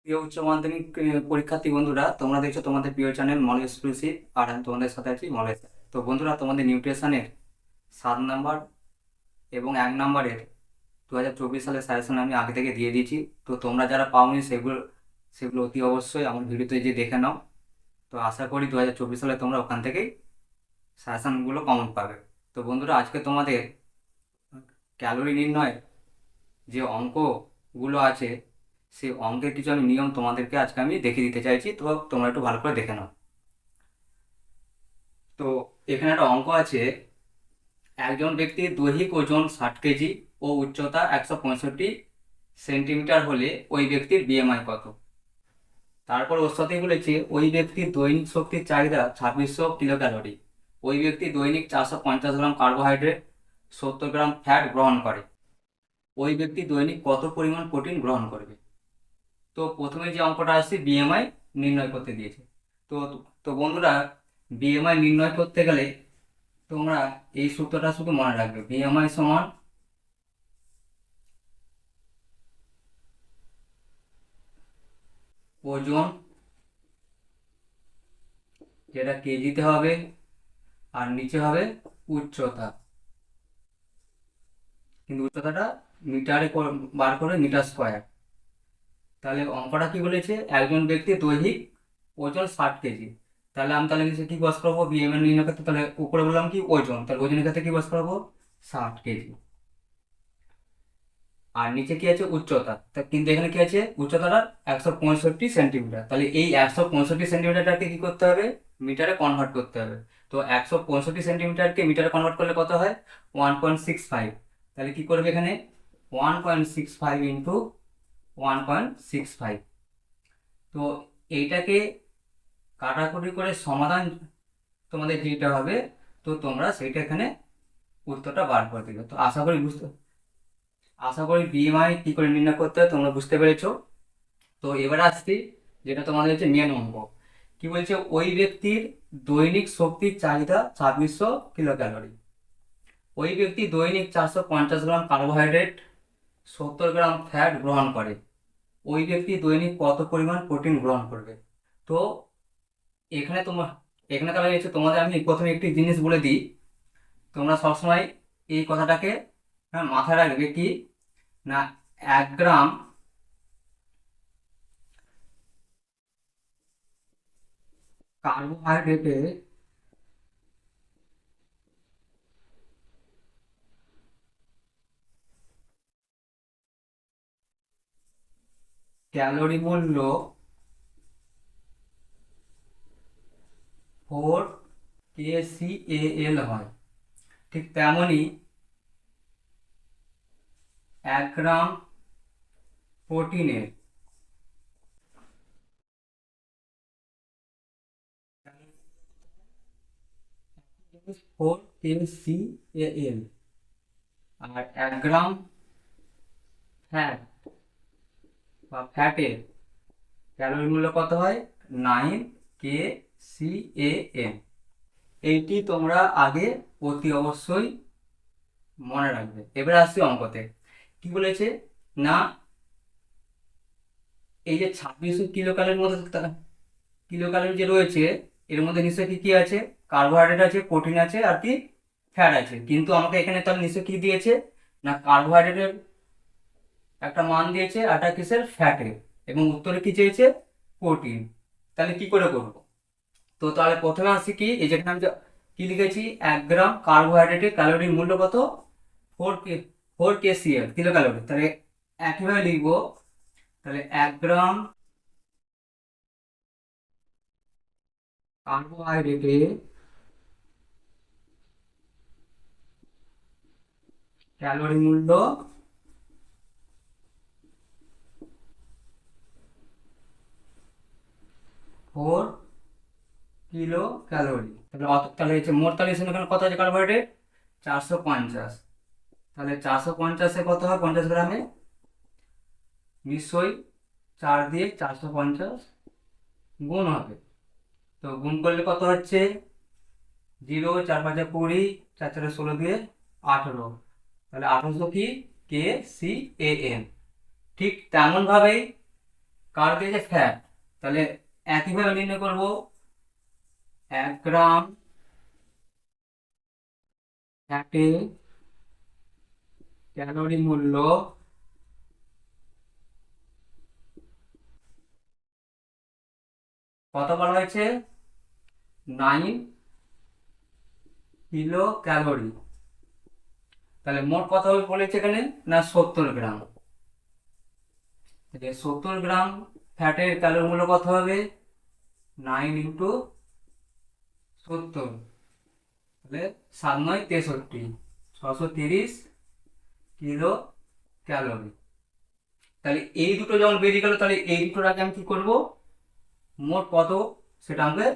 প্রিয় উচ্চ মাধ্যমিক পরীক্ষার্থী বন্ধুরা, তোমরা দেখছো তোমাদের প্রিয় চ্যানেল মল এক্সক্লুসিভ। আর আমি তোমাদের সাথে আছি মলেশ। তো বন্ধুরা, তোমাদের নিউট্রিশনের 7 নাম্বার এবং 1 নাম্বারের 2024 সালের সাজেশন আমি আগে থেকে দিয়ে দিয়েছি। তো তোমরা যারা পাওনি সেগুলো সেগুলো অতি অবশ্যই আমার ভিডিওতে যে দেখে নাও। তো আশা করি 2024 সালে তোমরা ওখান থেকেই সাজেশনগুলো কমন পাবে। তো বন্ধুরা, আজকে তোমাদের ক্যালোরি নির্ণয় যে অঙ্কগুলো আছে, সেই অঙ্কের কিছু আমি নিয়ম তোমাদেরকে আজকে আমি দেখিয়ে দিতে চাইছি। তো তোমরা একটু ভালো করে দেখে নাও। তো এখানে একটা অঙ্ক আছে। একজন ব্যক্তির দৈহিক ওজন 60 কেজি ও উচ্চতা 165 সেন্টিমিটার হলে ওই ব্যক্তির বিএমআই কত? তারপর ওর সাথে বলেছে ওই ব্যক্তির দৈনিক শক্তির চাহিদা 2600 কিলো ক্যালোরি। ওই ব্যক্তি দৈনিক 450 গ্রাম কার্বোহাইড্রেট, 70 গ্রাম ফ্যাট গ্রহণ করে। ওই ব্যক্তি দৈনিক কত পরিমাণ প্রোটিন গ্রহণ করবে? তো প্রথমে যে অঙ্কটা আসছে বিএমআই নির্ণয় করতে দিয়েছে। তো তো বন্ধুরা, বিএমআই নির্ণয় করতে গেলে তোমরা এই সূত্রটা শুধু মনে রাখবে। বিএমআই সমান ওজন, যেটা কেজিতে হবে, আর নিচে হবে উচ্চতা, কিন্তু উচ্চতাটা মিটারে বার করে মিটার স্কোয়ার। তাহলে অঙ্কটা কি বলেছে? একজন ব্যক্তির দৈহিক ওজন 60 কেজি। তাহলে নিচে কি বস করবো? বিএমআই নির্ণয় করতে, তাহলে উপরে বললাম কি ওজন, তাহলে ওজনের ক্ষেত্রে কি বস করবো? 60 কেজি। আর নিচে কি আছে? উচ্চতা। তা কিন্তু এখানে কি আছে? উচ্চতাটা 165 সেন্টিমিটার। তাহলে এই 165 সেন্টিমিটারটাকে কি করতে হবে? মিটারে কনভার্ট করতে হবে। তো 165 সেন্টিমিটারকে মিটারে কনভার্ট করলে কত হয়? 1.65। তাহলে কি করবে এখানে? 1.65 ইন্টু 1.65। তো এইটাকে কাটাকুটি করে সমাধান তোমাদের যেটা হবে, তো তোমরা সেইটা এখানে উত্তরটা বার করে দিবে। তো আশা করি বিএমআই কি করে নির্ণয় করতে হয় তোমরা বুঝতে পেরেছো। তো এবার আসছি, যেটা তোমাদের হচ্ছে মেন অঙ্ক। কি বলছে? ওই ব্যক্তির দৈনিক শক্তির চাহিদা 2600 কিলো ক্যালোরি। ওই ব্যক্তি দৈনিক 450 গ্রাম কার্বোহাইড্রেট, 70 গ্রাম ফ্যাট গ্রহণ করে। ওই ব্যক্তি দৈনিক কত পরিমাণ প্রোটিন গ্রহণ করবে? তো এখানে তোমার এখানে তাহলে হচ্ছে তোমাদের আমি প্রথমে একটি জিনিস বলে দিই। তোমরা সবসময় এই কথাটাকে মাথায় রাখবে কি না, 1 গ্রাম কার্বোহাইড্রেটে ক্যালোরি মূল্য 4 kcal হয়। ঠিক তেমনই 1 গ্রাম প্রোটিনের 4 kcal। আর 1 গ্রাম ফ্যাট বা ফ্যাটের ক্যালোরি মূল্য কত হয়? 9 kcal। এইটি তোমরা আগে অতি অবশ্যই মনে রাখবে। এবার আসছি অঙ্কতে। কি বলেছে না, এই যে 2600 কিলো ক্যালোরির মধ্যে কিলো ক্যালোরি যে রয়েছে, এর মধ্যে নিশ্চয়ই কি কি আছে? কার্বোহাইড্রেট আছে, প্রোটিন আছে, আর কি ফ্যাট আছে। কিন্তু আমাকে এখানে তাহলে নিশ্চয়ই কি দিয়েছে না, কার্বোহাইড্রেটের একটা মান দিয়েছে, আর একটা কিসের? ফ্যাটের। এবং উত্তরে কি চেয়েছে? প্রোটিন। তাহলে কি করে করবো? তো তাহলে প্রথমে আসি কি, এই যেখানে আমি কি লিখেছি, 1 গ্রাম কার্বোহাইড্রেটের ক্যালোরির মূল্য কত? 4 kcal কিলো ক্যালোরি। তাহলে একইভাবে লিখবো। তাহলে 1 গ্রাম কার্বোহাইড্রেটে ক্যালোরি মূল্য 4 kcal। তাহলে হচ্ছে মোট, তাহলে এখানে কত আছে কার্বোহাইড্রেট? 450। তাহলে 450-এ কত হয় 50 গ্রামে? নিশ্চয়ই 4 দিয়ে 450 গুণ হবে। তো গুণ করলে কত হচ্ছে? 0, 4 × 5 = 20, 4 × 4 = 16 দিয়ে 18। তাহলে 1800 কি? kcal। ঠিক তেমন ভাবেই কার্ব দিয়েছে ফ্যাট, তাহলে একইভাবে নির্ণয় করব 1 গ্রাম ফ্যাটে ক্যালোরি মূল্য কত বলা হয়েছে, 9 কিলো ক্যালোরি। তাহলে মোট কত হবে বলেছে এখানে, না 70 গ্রাম। 70 গ্রাম ফ্যাটের ক্যালোরি মূল্য কত হবে, 9 × 70, তাহলে 7×9 = 63, 630 কিলো ক্যালোরি। তাহলে এই দুটো যখন বেরিয়ে গেল, তাহলে এই দুটোর আগে আমি কি করব, মোট কত সেটা আমাকে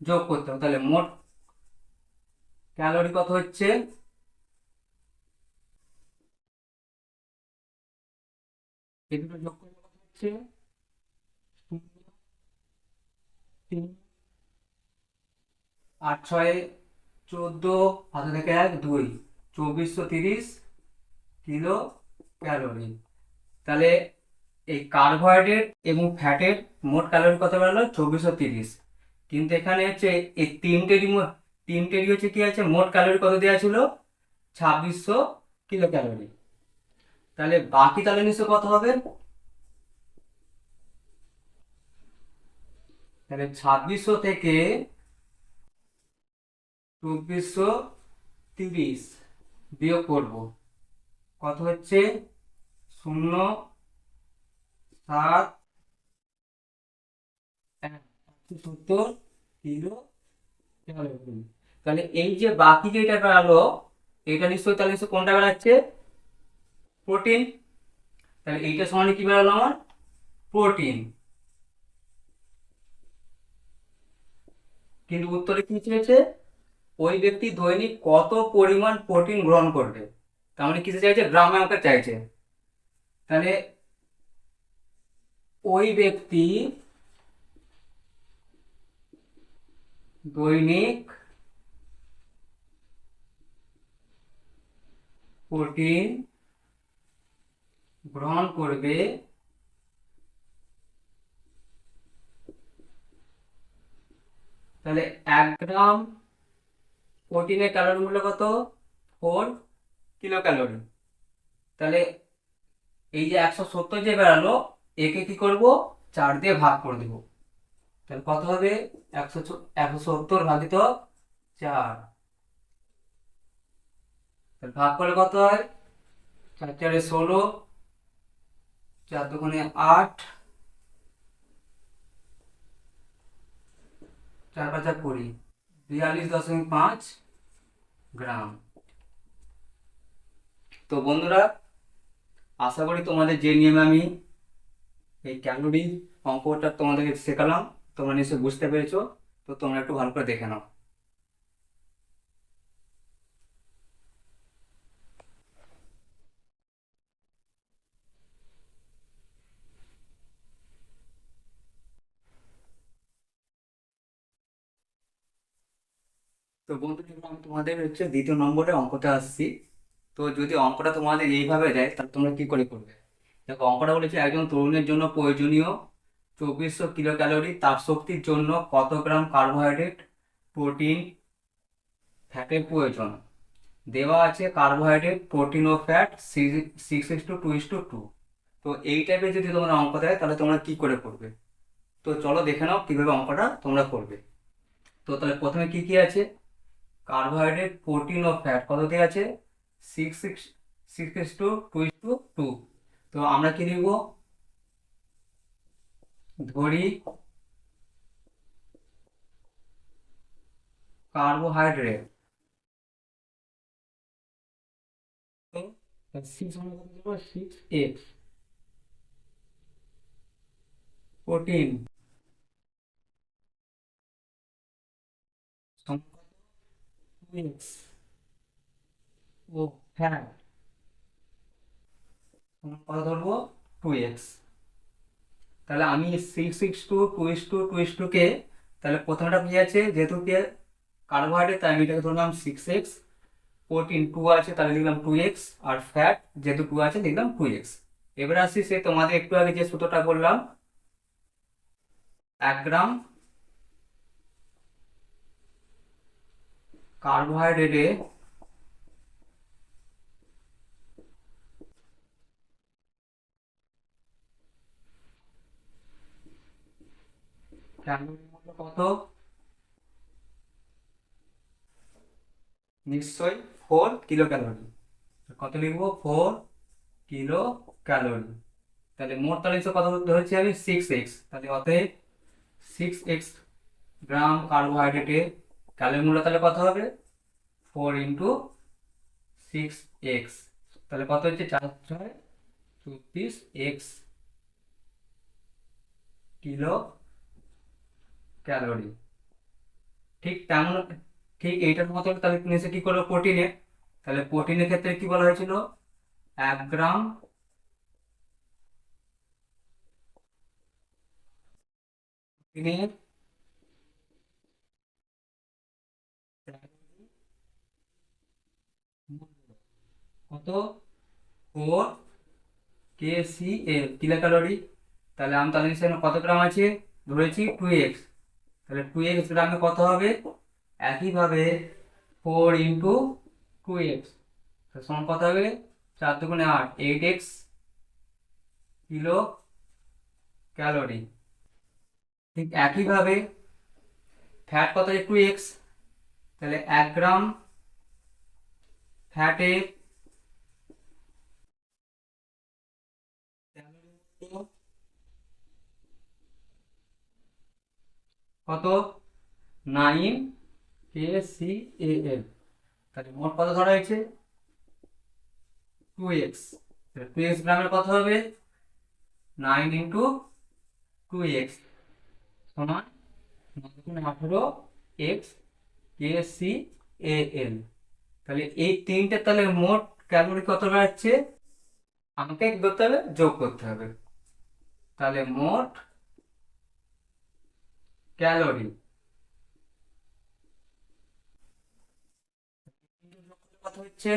যোগ করতে হবে। তাহলে মোট ক্যালোরি কত হচ্ছে, এই দুটো যোগ করলে কত হচ্ছে, 3, 8, 6, 14, হাতে থেকে 1, 2, 2430 কিলো ক্যালোরি। তাহলে এই কার্বোহাইড্রেট এবং ফ্যাটের মোট ক্যালোরি কত বেরোলো, 2430। কিন্তু এখানে হচ্ছে এই তিনটেরই হচ্ছে কি আছে, মোট ক্যালোরি কত দেওয়া ছিল, 2600 কিলো ক্যালোরি। তাহলে বাকি তাহলে নিশ্চয় কত হবে, তাহলে 2600 থেকে 2430 বিয়োগ করব, কত হচ্ছে, 0.7 কিলো ক্যালোরি। তাহলে এই যে বাকি যেটা বেরালো, এটা নিশ্চয়ই তাহলে নিশ্চয়ই কোনটা বেরাচ্ছে, প্রোটিন। তাহলে এইটা সমান কি বেরালো আমার, প্রোটিন। কিন্তু উত্তরে কি চেয়েছে, ওই ব্যক্তি দৈনিক কত পরিমাণ প্রোটিন গ্রহণ করবে, তার মানে কিসে চাইছে, গ্রামে আমাকে চাইছে। তাহলে ওই ব্যক্তি দৈনিক প্রোটিন গ্রহণ করবে তাহলে 1 গ্রাম প্রোটিনের ক্যালোরি মূল্য কত, 4 কিলো ক্যালোরি। তাহলে এই যে 170 যে বেরালো, একে কি করব, 4 দিয়ে ভাগ করে দেব। তাহলে কত হবে, 170/4। তাহলে ভাগ করলে কত হয়, 4 4 16, 4 2 8, 4 5 20, 42.5 গ্রাম। তো বন্ধুরা, আশা করি তোমাদের যে নিয়মে আমি এই ক্যালোরি অঙ্কটা তোমাদেরকে শেখালাম, তোমরা নিশ্চয়ই বুঝতে পেরেছো। তো তোমরা একটু ভালো করে দেখে নাও। তো বন্ধুরা, এবার আমি তোমাদের হচ্ছে দ্বিতীয় নম্বরে অঙ্কটা আসছি। তো যদি অঙ্কটা তোমাদের এইভাবে দেয়, তাহলে তোমরা কি করে করবে। দেখো, অঙ্কটা বলেছে একজন তরুণের জন্য প্রয়োজনীয় 2400 কিলো ক্যালোরি তাপ শক্তির জন্য কত গ্রাম কার্বোহাইড্রেট, প্রোটিন, ফ্যাটের প্রয়োজন। দেওয়া আছে কার্বোহাইড্রেট, প্রোটিন ও ফ্যাট 6:2:2। তো এই টাইপের যদি তোমরা অঙ্ক দেয়, তাহলে তোমরা কি করে করবে। তো চলো দেখে নাও কিভাবে অঙ্কটা তোমরা করবে। তো তাহলে প্রথমে কি কি আছে, কার্বোহাইড্রেট, প্রোটিন ও ফ্যাট কত দিয়ে আছে, 6:2:2। তো আমরা কি লিখব, ধরি কার্বোহাইড্রেট, তো 6x, প্রোটিন সমান 2x, ও ফ্যাট সমান কত ধরবো, 2x। তাহলে আমি 6:2:2:2 কে, তাহলে প্রথমটা কি আছে, যেহেতু কি কার্বোহাইড্রেট তাই আমি এটাকে ধরলাম 6x, প্রোটিন 2 আছে তাহলে লিখলাম 2x, আর ফ্যাট যেহেতু 2 আছে লিখলাম 2x। এবার আসি সে তোমাদের একটু আগে যে সূত্রটা বললাম, 1 গ্রাম কার্বোহাইড্রেটে ক্যালোরি মূল্য কত? নিশ্চয়ই 4 কিলো ক্যালোরি। কত লিখবো? 4 কিলো ক্যালোরি। তাহলে মোট তাহলে কত ধরেছি আমি? 6x। তাহলে অতএব 6x গ্রাম কার্বোহাইড্রেটে ক্যালোরি মূল্য তাহলে কত হবে? 4 × 6x। তাহলে কত হচ্ছে? 4×6 = 34x কিলো ক্যালোরি। ঠিক তেমন, ঠিক এইটার মতো তাহলে নিচে কি করবো? প্রোটিনে। তাহলে প্রোটিনের ক্ষেত্রে কি বলা হয়েছিল? 1 গ্রাম প্রোটিনের কত? 4 kcal কিলো ক্যালোরি। তাহলে আমি তাহলে নিচে কত গ্রাম আছে? ধরেছি 2x। তাহলে 2x গ্রামে কত হবে? একইভাবে 4 × 2x সমান কত হবে? 4×2=8, 8x কিলো ক্যালোরি। ঠিক একইভাবে ফ্যাট কত? 2x। তাহলে 1 গ্রাম ফ্যাটের কত? 9 kcal। তাহলে মোট কত ধরা হয়েছে? 2x। 2x গ্রামের কত হবে? 9 × 2x সমান 9×18 kcal। তাহলে এই তিনটে তাহলে মোট ক্যালোরি কত বেড়াচ্ছে? আমাকে কি করতে হবে? যোগ করতে হবে। তাহলে মোট ক্যালোরি কত হচ্ছে?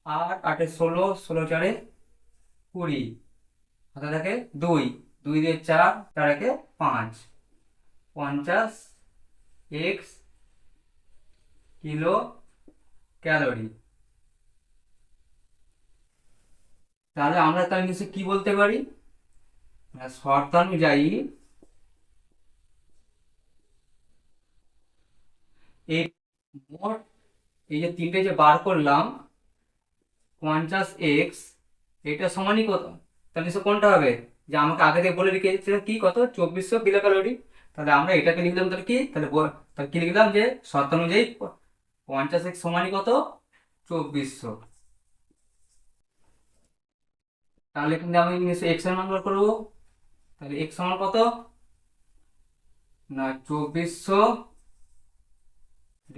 8 × 8 = 16, 16×4 = 20, হাতে থাকে 2, 2 দিয়ে 4, 4 একে 5, 50x কিলো ক্যালোরি। তাহলে আমরা তার নিচে কি বলতে পারি? শর্তানুযায়ী এই মোট এই যে তিনটে যে বার করলাম 50x, এটা সমানই কত? তাহলে নিশ্চয় কোনটা হবে? যে আমাকে আগে থেকে বলে রেখেছিল কি কত? 2400 কিলো ক্যালোরি। তাহলে আমরা এটাকে লিখলাম তাহলে কি? তাহলে কি লিখলাম? যে শর্তানুযায়ী 50x সমানই কত? 2400। তাহলে কিন্তু আমি নিশ্চয়ই x এর মান বার করবো। তাহলে x সমান কত? না, 2400 /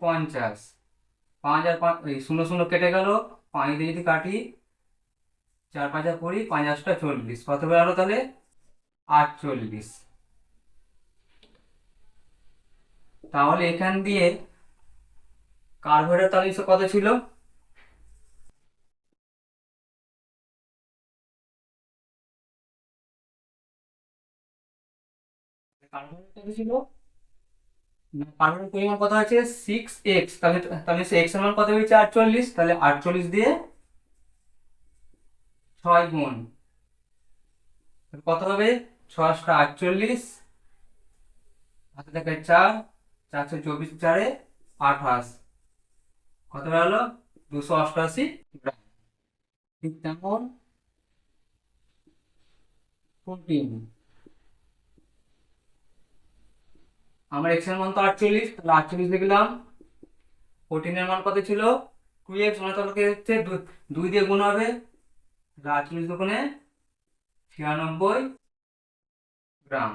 50। 5 আর 5 শূন্য শূন্য কেটে গেল। 5 দিয়ে যদি কাটি, 4 5 20, 5 8 40, কত বেরোলো তাহলে? 48। তাহলে এখান দিয়ে কার্বোহাইড্রেট তাহলে কত ছিল? কার্বোহাইড্রেট কত ছিল? না, কার্বোহাইড্রেট পরিমাণ কত আছে? 6x। তাহলে তাহলে x এর মান কত হয়েছে? 48। তাহলে 48 দিয়ে 6 গুণ কত হবে? 6 × 48, হাতে থাকে 4, 424, 4 28, কত বেরোলো? 288 গ্রাম। ঠিক তেমন প্রোটিন, আমার x এর মান তো 48, তাহলে 48 লিখলাম। প্রোটিনের মান কত ছিল? 2x, মানে তাহলে হচ্ছে 2 দিয়ে গুণ হবে। 48 দুগুণে 96 গ্রাম।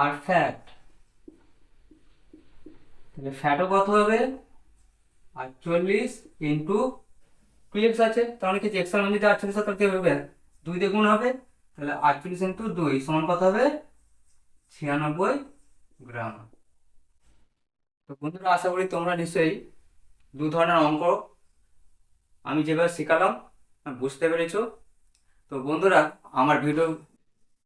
আর ফ্যাট, তাহলে ফ্যাটও কত হবে? 48 × 2x আছে, তাহলে কি x এর মান যদি 48 হয় তাহলে কি হবে? 2 দিয়ে গুণ হবে। তাহলে 48 × 2 সমান কত হবে? 96 গ্রাম। তো বন্ধুরা, আশা করি তোমরা নিশ্চয়ই দু ধরনের অঙ্ক আমি যেভাবে শেখালাম বুঝতে পেরেছো। তো বন্ধুরা, আমার ভিডিও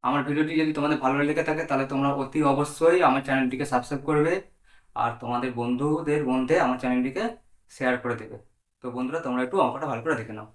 আমার ভিডিওটি যদি তোমাদের ভালো লেগে থাকে তাহলে তোমরা অতি অবশ্যই আমার চ্যানেলটিকে সাবস্ক্রাইব করবে আর তোমাদের বন্ধুদের মধ্যে আমার চ্যানেলটিকে শেয়ার করে দেবে। তো বন্ধুরা, তোমরা একটু অঙ্কটা ভালো করে দেখে নাও।